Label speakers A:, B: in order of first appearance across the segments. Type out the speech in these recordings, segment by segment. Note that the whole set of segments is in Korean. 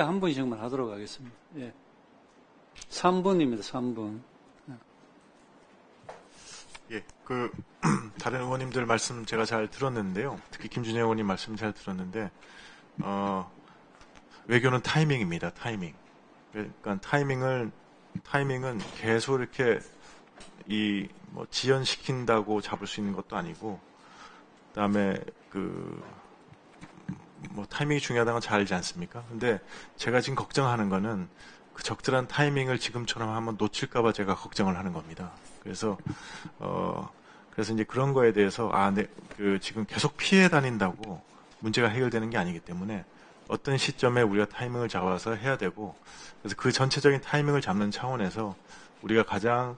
A: 한 분씩만 하도록 하겠습니다. 예. 3분입니다. 3분.
B: 예, 다른 의원님들 말씀 제가 잘 들었는데요. 특히 김준혜 의원님 말씀 잘 들었는데, 외교는 타이밍입니다. 타이밍. 그러니까 타이밍은 계속 이렇게 지연시킨다고 잡을 수 있는 것도 아니고, 그다음에 타이밍이 중요하다는 건 잘 알지 않습니까? 근데 제가 지금 걱정하는 거는 그 적절한 타이밍을 지금처럼 한번 놓칠까봐 제가 걱정을 하는 겁니다. 그래서 이제 그런 거에 대해서, 지금 계속 피해 다닌다고 문제가 해결되는 게 아니기 때문에 어떤 시점에 우리가 타이밍을 잡아서 해야 되고, 그래서 그 전체적인 타이밍을 잡는 차원에서 우리가 가장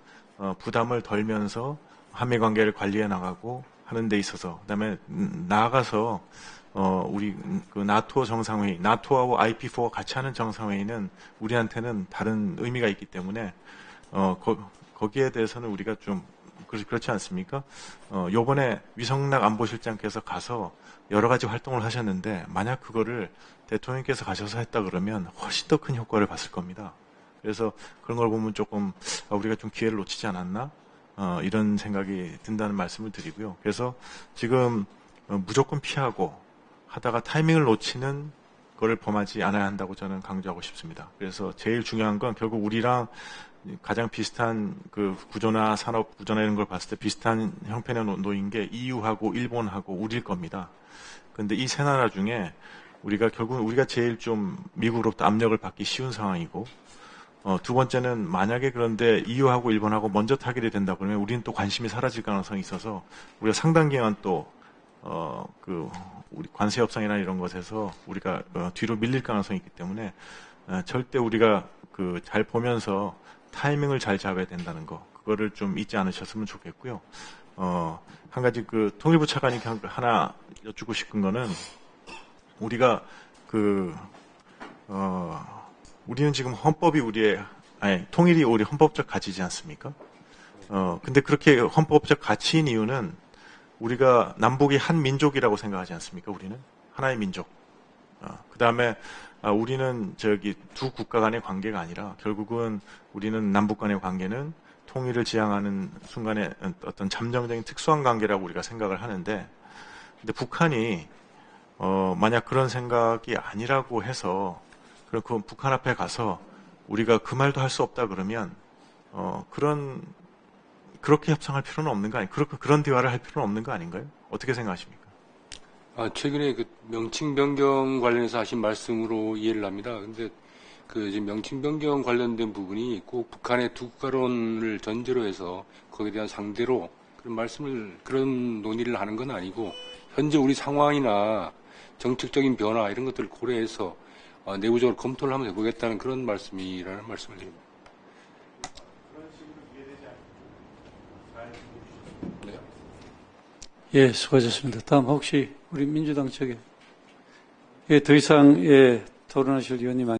B: 부담을 덜면서 한미 관계를 관리해 나가고 하는 데 있어서, 그다음에 나아가서 우리 나토 정상회의, 나토하고 IP4가 같이 하는 정상회의는 우리한테는 다른 의미가 있기 때문에 거기에 대해서는 우리가 좀 그렇지 않습니까? 요번에 위성락 안보실장께서 가서 여러 가지 활동을 하셨는데, 만약 그거를 대통령께서 가셔서 했다 그러면 훨씬 더 큰 효과를 봤을 겁니다. 그래서 그런 걸 보면 조금 우리가 좀 기회를 놓치지 않았나? 이런 생각이 든다는 말씀을 드리고요. 그래서 지금 무조건 피하고 하다가 타이밍을 놓치는 거를 범하지 않아야 한다고 저는 강조하고 싶습니다. 그래서 제일 중요한 건 결국 우리랑 가장 비슷한 그 구조나 산업 구조나 이런 걸 봤을 때 비슷한 형편에 놓인 게 EU하고 일본하고 우리일 겁니다. 그런데 이 세 나라 중에 결국은 우리가 제일 좀 미국으로부터 압력을 받기 쉬운 상황이고, 두 번째는 만약에 그런데 EU하고 일본하고 먼저 타결이 된다 그러면 우리는 또 관심이 사라질 가능성이 있어서 우리가 상당 기간 또 우리 관세 협상이나 이런 것에서 우리가 뒤로 밀릴 가능성이 있기 때문에 절대 우리가 잘 보면서 타이밍을 잘 잡아야 된다는 거, 그거를 좀 잊지 않으셨으면 좋겠고요. 한 가지 통일부 차관이 하나 여쭙고 싶은 거는, 우리가 우리는 지금 헌법이 통일이 우리 헌법적 가치지 않습니까? 근데 그렇게 헌법적 가치인 이유는 우리가 남북이 한 민족이라고 생각하지 않습니까? 우리는 하나의 민족. 그 다음에 우리는 두 국가 간의 관계가 아니라 결국은 우리는 남북 간의 관계는 통일을 지향하는 순간에 어떤 잠정적인 특수한 관계라고 우리가 생각을 하는데, 근데 북한이 만약 그런 생각이 아니라고 해서 그 북한 앞에 가서 우리가 그 말도 할 수 없다 그러면 그렇게 협상할 필요는 없는 거 아닌가요? 그런 대화를 할 필요는 없는 거 아닌가요? 어떻게 생각하십니까?
C: 최근에 명칭 변경 관련해서 하신 말씀으로 이해를 합니다. 근데 지금 명칭 변경 관련된 부분이 꼭 북한의 두 국가론을 전제로 해서 거기에 대한 상대로 그런 논의를 하는 건 아니고, 현재 우리 상황이나 정책적인 변화 이런 것들을 고려해서 내부적으로 검토를 한번 해보겠다는 그런 말씀이라는 말씀을 드립니다. 네.
A: 예, 수고하셨습니다. 다음 혹시 우리 민주당 쪽에 더 이상 토론하실 의원님